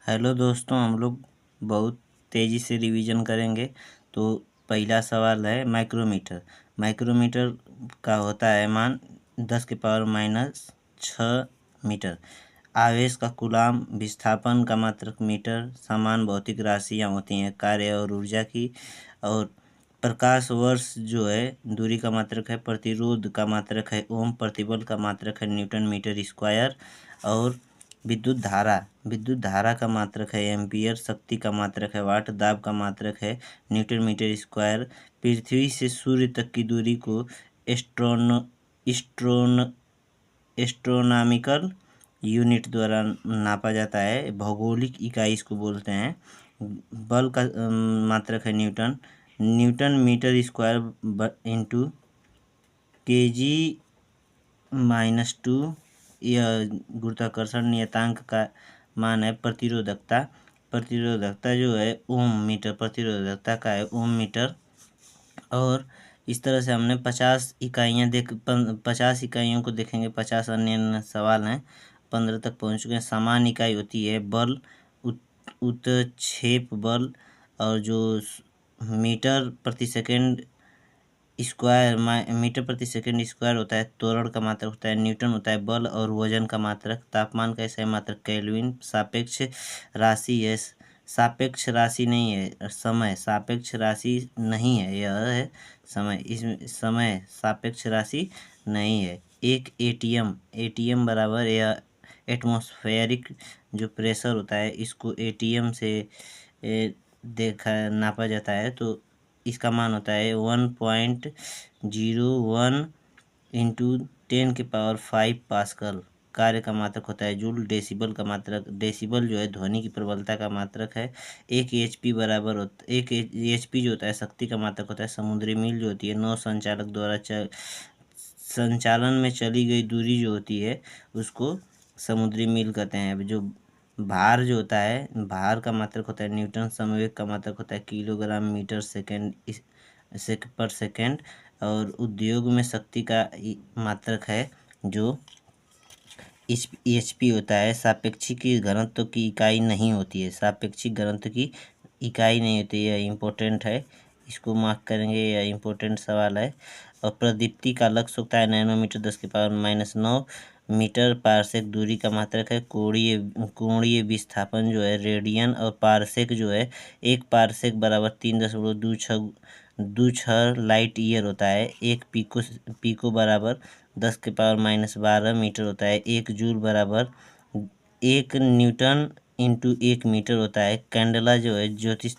Hello दोस्तों, हम लोग बहुत तेज़ी से रिवीजन करेंगे। तो पहला सवाल है माइक्रोमीटर। माइक्रोमीटर का होता है मान 10⁻⁻6 मीटर। आवेश का कूलाम, विस्थापन का मात्रक मीटर, समान भौतिक राशियाँ होती हैं कार्य और ऊर्जा की। और प्रकाश वर्ष जो है दूरी का मात्रक है, प्रतिरोध का मात्रक है ओम, प्रतिबल का मात्रक है न्यूटन मीटर स्क्वायर। और विद्युत धारा का मात्रक है एम्पियर, शक्ति का मात्रक है वाट, दाब का मात्रक है न्यूटन मीटर स्क्वायर। पृथ्वी से सूर्य तक की दूरी को एस्ट्रोनॉमिकल यूनिट द्वारा नापा जाता है, भौगोलिक इकाई इसको बोलते हैं। बल का मात्रक है Newton metre square into kg-2। यह गुरुत्वाकर्षण नियतांक का मान है। प्रतिरोधकता जो है ओम मीटर, प्रतिरोधकता का है ओम मीटर। और इस तरह से हमने 50 इकाइयों को देखेंगे। 50 अन्य सवाल हैं, 15 तक पहुंच चुके हैं। समान इकाई होती है बल, उत्क्षेप बल। और जो मीटर प्रति सेकेंड मीटर प्रति सेकंड स्क्वायर होता है त्वरण का मात्रक होता है न्यूटन होता है बल। और वजन का मात्रक, तापमान का सही मात्रक केल्विन। सापेक्ष राशि है, सापेक्ष राशि नहीं है समय, सापेक्ष राशि नहीं है, यह है समय। इसमें समय सापेक्ष राशि नहीं है। एक एटीएम बराबर यह एटमॉस्फेरिक जो प्रेशर होता है इसको एटीएम से नापा जाता है। तो इसका मान होता है 1.01 इंटू 10⁵ पास्कल। कार्य का मात्रक होता है जूल। डेसिबल का मात्रक, डेसिबल जो है ध्वनि की प्रबलता का मात्रक है। एक एचपी जो होता है शक्ति का मात्रक होता है। समुद्री मील जो होती है नौ संचालक द्वारा संचालन में चली गई दूरी जो होती है उसको समुद्री मील कहते हैं। जो भार जो होता है, भार का मात्रक होता है न्यूटन। समवेग का मात्रक होता है किलोग्राम मीटर पर सेकेंड। और उद्योग में शक्ति का मात्रक है जो एचपी होता है। सापेक्षिक घनत्व की इकाई नहीं होती है, सापेक्षिक घनत्व की इकाई नहीं होती है, यह इम्पोर्टेंट है, इसको मार्क करेंगे, यह इम्पोर्टेंट सवाल है। और प्रदीप्ति का लक्ष्य होता है नैनोमीटर 10⁻⁹ मीटर। पारसेक दूरी का मात्रक है। कोणीय विस्थापन जो है रेडियन। और पारसेक जो है 1 पारसेक बराबर 3.26 लाइट ईयर होता है। एक पीको बराबर 10⁻⁻12 मीटर होता है। 1 जूल बराबर 1 न्यूटन इंटू 1 मीटर होता है। कैंडेला जो है ज्योतिष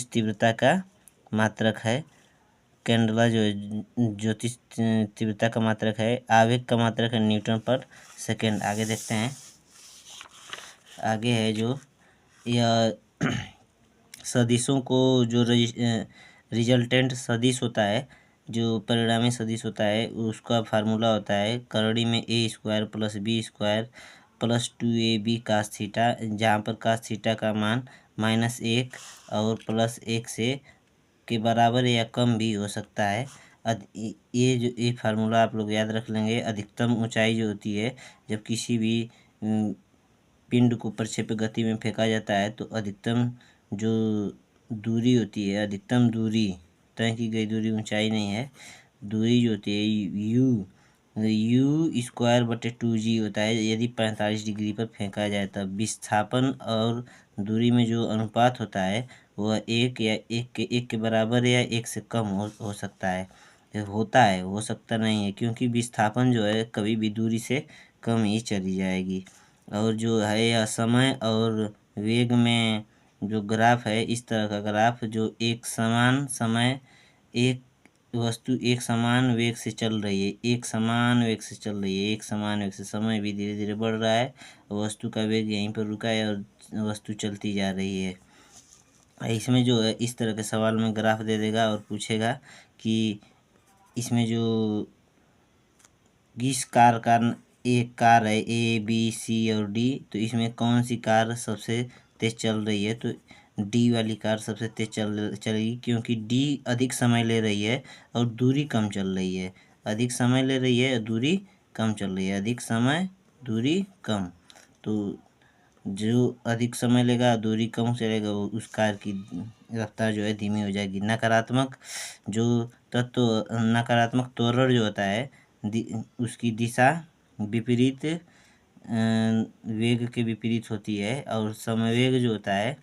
तीव्रता का मात्रक है। कैंडेला जो है ज्योतिष तीव्रता का मात्रक है। आवेग का मात्रक है न्यूटन पर सेकेंड। आगे देखते हैं। आगे है जो यह सदिशों को जो रिजल्टेंट सदिश होता है, जो परिणामी सदिश होता है उसका फार्मूला होता है करड़ी में a² + b² + 2ab cos theta, जहाँ पर cos थीटा का मान -1 और +1 से के बराबर या कम भी हो सकता है। ये फार्मूला आप लोग याद रख लेंगे। अधिकतम ऊंचाई जो होती है जब किसी भी पिंड को प्रक्षेप्य गति में फेंका जाता है तो अधिकतम जो दूरी होती है, अधिकतम दूरी तय की गई दूरी, ऊंचाई नहीं है, दूरी जो होती है u²/2g होता है यदि 45 डिग्री पर फेंका जाए तब। विस्थापन और दूरी में जो अनुपात होता है वह 1 के बराबर या 1 से कम हो सकता है। हो सकता नहीं है, क्योंकि विस्थापन जो है कभी भी दूरी से कम ही चली जाएगी। और जो है यह समय और वेग में जो ग्राफ है, इस तरह का ग्राफ जो एक समान समय, एक वस्तु एक समान वेग से चल रही है, एक समान वेग से समय भी धीरे धीरे बढ़ रहा है, वस्तु का वेग यहीं पर रुका है और वस्तु चलती जा रही है। इसमें जो है इस तरह के सवाल में ग्राफ दे देगा और पूछेगा कि इसमें जो इस कार का एक कार है A, B, C और D, तो इसमें कौन सी कार सबसे तेज चल रही है? तो D वाली कार सबसे तेज चलेगी, क्योंकि D अधिक समय ले रही है और दूरी कम चल रही है। अधिक समय ले रही है और दूरी कम चल रही है, अधिक समय दूरी कम। तो जो अधिक समय लेगा, दूरी कम चलेगा, उस कार की रफ्तार जो है धीमी हो जाएगी। नकारात्मक जो तत्व नकारात्मक त्वरण जो होता है उसकी दिशा विपरीत वेग के विपरीत होती है। और समवेग जो होता है,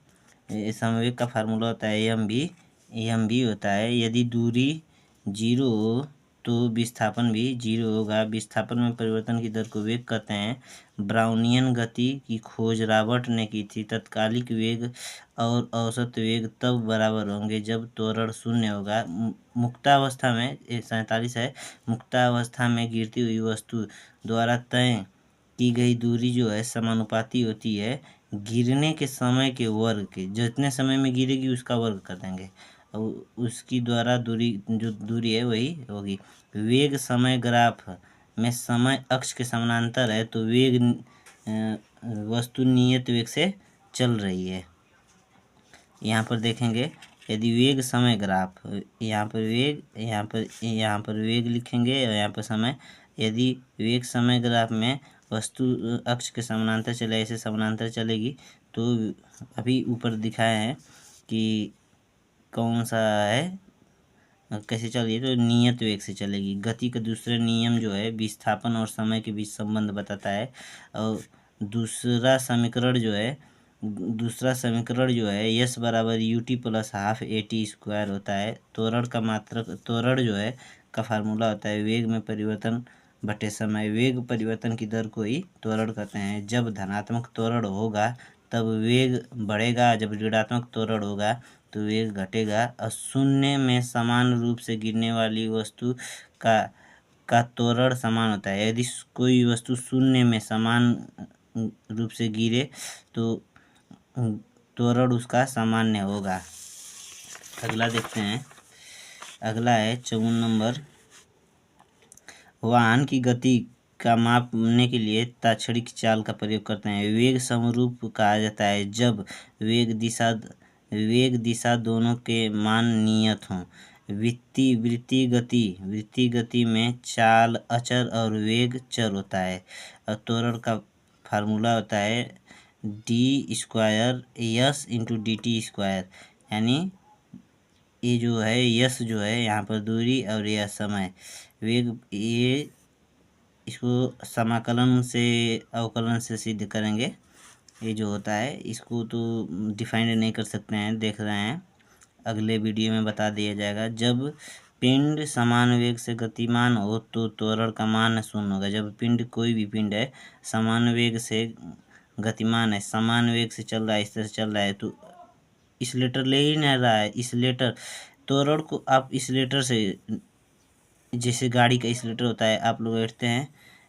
समवेग का फार्मूला होता है एम बी होता है। यदि दूरी 0 हो तो विस्थापन भी 0 होगा। विस्थापन में परिवर्तन की दर को वेग कहते हैं। ब्राउनियन गति की खोज रॉबर्ट ने की थी। तत्कालिक वेग और औसत वेग तब बराबर होंगे जब त्वरण शून्य होगा। मुक्तावस्था में 47 है। मुक्तावस्था में गिरती हुई वस्तु द्वारा तय की गई दूरी जो है समानुपाती होती है गिरने के समय के वर्ग के। जितने समय में गिरेगी उसका वर्ग कर देंगे और उसकी द्वारा जो दूरी है वही होगी। वेग समय ग्राफ में समय अक्ष के समानांतर है तो वेग वस्तु नियत वेग से चल रही है। यहाँ पर देखेंगे, यदि वेग समय ग्राफ, यहाँ पर वेग लिखेंगे और यहाँ पर समय। यदि वेग समय ग्राफ में वस्तु अक्ष के समानांतर चले, ऐसे समानांतर चलेगी तो अभी ऊपर दिखाए हैं कि कौन सा है, कैसे चल रही है, तो नियत वेग से चलेगी। गति का दूसरा नियम जो है विस्थापन और समय के बीच संबंध बताता है। और दूसरा समीकरण जो है यस बराबर U T plus half A T square होता है। त्वरण जो है का फार्मूला होता है वेग में परिवर्तन बटे समय। वेग परिवर्तन की दर को ही त्वरण कहते हैं। जब धनात्मक त्वरण होगा तब वेग बढ़ेगा, जब ऋणात्मक त्वरण होगा तो वेग घटेगा। और शून्य में समान रूप से गिरने वाली वस्तु का त्वरण समान होता है। यदि कोई वस्तु शून्य में समान रूप से गिरे तो त्वरण उसका सामान्य होगा। अगला देखते हैं। अगला है 54 नंबर। वाहन की गति का मापने के लिए ताक्षणिक चाल का प्रयोग करते हैं। वेग समरूप कहा जाता है जब वेग दिशा दोनों के मान नियत हों। वृत्तीय गति में चाल अचर और वेग चर होता है। और त्वरण का फार्मूला होता है D square yes into D T square. यानी ये जो है यस जो है यहाँ पर दूरी और यह समय वेग, ये इसको समाकलन से अवकलन से सिद्ध करेंगे। ये जो होता है इसको तो डिफाइंड नहीं कर सकते हैं, देख रहे हैं, अगले वीडियो में बता दिया जाएगा। जब पिंड समान वेग से गतिमान हो तो त्वरण का मान शून्य होगा। जब पिंड, कोई भी पिंड है, समान वेग से गतिमान है, समान वेग से चल रहा है, इस तरह से चल रहा है, तो इसलेटर ले ही नहीं रहा है। इसलेटर त्वरण को आप इसलेटर से, जैसे गाड़ी का इसलेटर होता है, आप लोग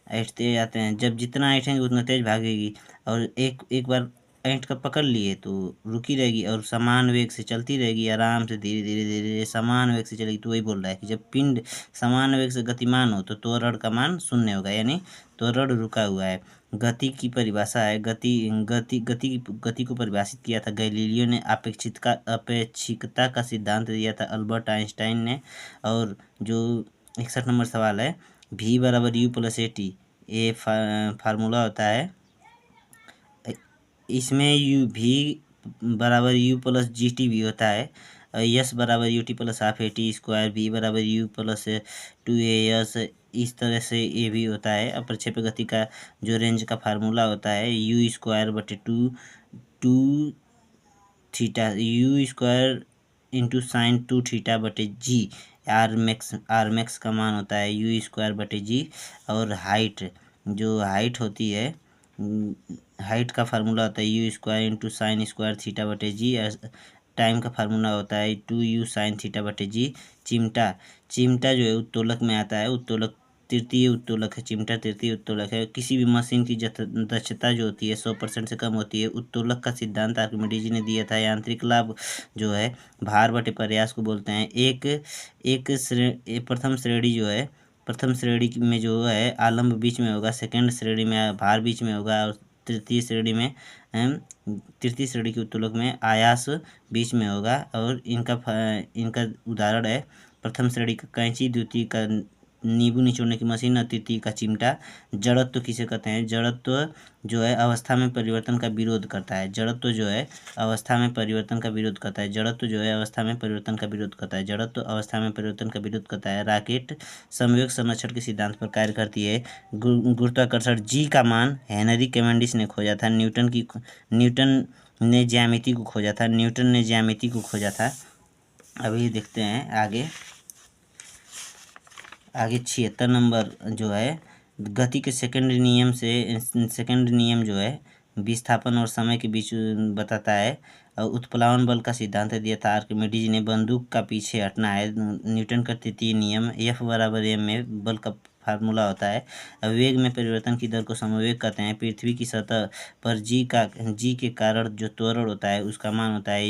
ऐंठते जाते हैं, जब जितना ऐंठेंगे उतना तेज भागेगी। और एक बार ऐंठ कर पकड़ लिए तो रुकी रहेगी और समान वेग से चलती रहेगी, आराम से धीरे धीरे धीरे धीरे समान वेग से चलेगी। तो वही बोल रहा है कि जब पिंड समान वेग से गतिमान हो तो त्वरण का मान शून्य होगा, यानी त्वरण रुका हुआ है। गति की परिभाषा है, गति को परिभाषित किया था गैलीलियो ने। अपेक्षिकता का सिद्धांत दिया था अल्बर्ट आइंस्टाइन ने। और जो 61 नंबर सवाल है, v बराबर यू प्लस ए टी, ये फार्मूला होता है। इसमें v बराबर यू प्लस जी टी भी होता है। यस बराबर U T plus half A T square, v बराबर यू प्लस 2a यस, इस तरह से ये भी होता है। और प्रक्षेप्य गति का जो रेंज का फार्मूला होता है यू स्क्वायर बटे two theta, U square into sine 2 theta बटे जी। आर मैक्स का मान होता है यू स्क्वायर बटे जी। और हाइट होती है, हाइट का फार्मूला होता है U square into sine square theta बटे जी। टाइम का फार्मूला होता है 2u साइन थीटा बटे जी। चिमटा जो है उत्तोलक में आता है। उत्तोलक तृतीय उत्तोलक है, चिमटा तृतीय उत्तोलक है। किसी भी मशीन की दक्षता जो होती है 100% से कम होती है। उत्तोलक का सिद्धांत आर्किमिडीज ने दिया था। यांत्रिक लाभ जो है भार बटे प्रयास को बोलते हैं। प्रथम श्रेणी जो है, प्रथम श्रेणी में जो है आलम्ब बीच में होगा, सेकंड श्रेणी में भार बीच में होगा, और तृतीय श्रेणी के उत्तोलक में आयास बीच में होगा। और इनका उदाहरण है प्रथम श्रेणी का कैंची, द्वितीय का नींबू निचोड़ने की मशीन, अतिथि का चिमटा। जड़त्व किसे कहते हैं? जड़त्व जो है अवस्था में परिवर्तन का विरोध करता है। जड़त्व जो है अवस्था में परिवर्तन का विरोध करता है। जड़त्व जो है अवस्था में परिवर्तन का विरोध करता है। जड़त्व अवस्था में परिवर्तन का विरोध करता है। रॉकेट संवेग संरक्षण के सिद्धांत पर कार्य करती है। गुरुत्वाकर्षण जी का मान हेनरी कैवेंडिश ने खोजा था। न्यूटन ने ज्यामिति को खोजा था। न्यूटन ने ज्यामिति को खोजा था। अभी देखते हैं आगे 76 नंबर जो है गति के सेकंड नियम जो है विस्थापन और समय के बीच बताता है। उत्प्लावन बल का सिद्धांत दिया था आर्किमिडीज ने। बंदूक का पीछे हटना है। न्यूटन का तृतीय नियम F बराबर m में बल का फार्मूला होता है। वेग में परिवर्तन की दर को समवेग कहते हैं। पृथ्वी की सतह पर जी के कारण जो त्वरण होता है उसका मान होता है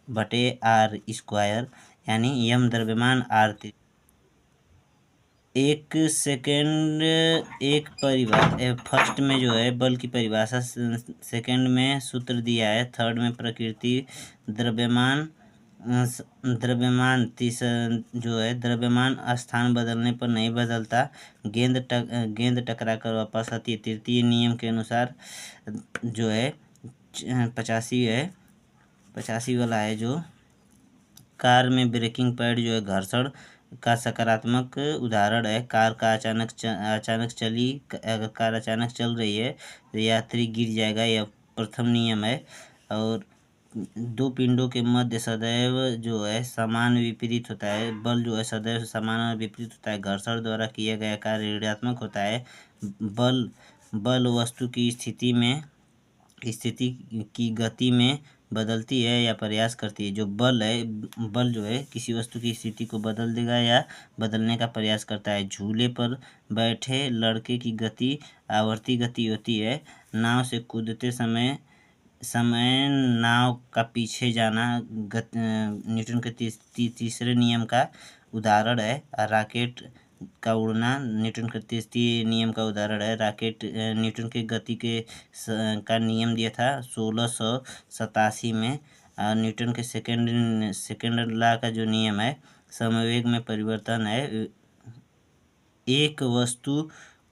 m/r², यानी m द्रव्यमान r। एक सेकेंड एक परिभाषा फर्स्ट में जो है बल की परिभाषा, सेकेंड में सूत्र दिया है, थर्ड में प्रकृति, द्रव्यमान जो है द्रव्यमान स्थान बदलने पर नहीं बदलता, गेंद टकरा कर वापस आती है। तृतीय नियम के अनुसार जो है 85 वाला है जो कार में ब्रेकिंग पैड जो है घर्षण का सकारात्मक उदाहरण है। कार अचानक चली, अगर कार अचानक चल रही है तो यात्री गिर जाएगा, यह प्रथम नियम है। और दो पिंडों के मध्य सदैव जो है समान विपरीत होता है। बल जो है सदैव समान और विपरीत होता है। घर्षण द्वारा किया गया कार्य ऋणात्मक होता है। बल वस्तु की स्थिति की गति में बदलती है या प्रयास करती है। जो बल जो है किसी वस्तु की स्थिति को बदल देगा या बदलने का प्रयास करता है। झूले पर बैठे लड़के की गति आवर्ती गति होती है। नाव से कूदते समय नाव का पीछे जाना न्यूटन के तीसरे नियम का उदाहरण है। रॉकेट का उड़ना न्यूटन के तीसरे नियम का उदाहरण है। रॉकेट न्यूटन के गति का नियम दिया था 1687 में। न्यूटन के सेकेंड लॉ का जो नियम है समवेग में परिवर्तन है। एक वस्तु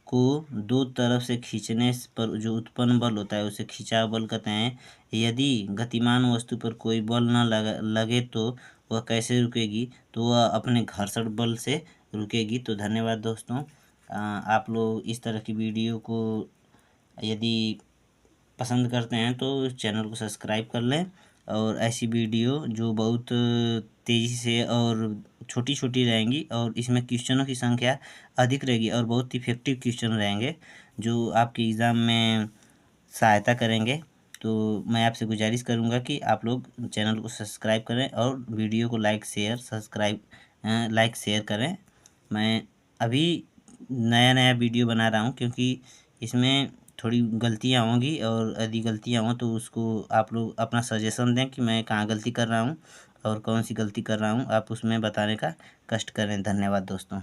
को दो तरफ से खींचने पर जो उत्पन्न बल होता है उसे खिंचाव बल कहते हैं। यदि गतिमान वस्तु पर कोई बल न लगे तो वह कैसे रुकेगी? तो वह अपने घर्षण बल से रुकेगी। तो धन्यवाद दोस्तों। आप लोग इस तरह की वीडियो को यदि पसंद करते हैं तो चैनल को सब्सक्राइब कर लें, और ऐसी वीडियो जो बहुत तेज़ी से और छोटी छोटी रहेंगी और इसमें क्वेश्चनों की संख्या अधिक रहेगी और बहुत इफेक्टिव क्वेश्चन रहेंगे जो आपके एग्ज़ाम में सहायता करेंगे। तो मैं आपसे गुजारिश करूंगा कि आप लोग चैनल को सब्सक्राइब करें और वीडियो को लाइक शेयर करें। मैं अभी नया वीडियो बना रहा हूं क्योंकि इसमें थोड़ी गलतियां होंगी, और यदि गलतियां हों तो उसको आप लोग अपना सजेशन दें कि मैं कहाँ गलती कर रहा हूं और कौन सी गलती कर रहा हूं, आप उसमें बताने का कष्ट करें। धन्यवाद दोस्तों।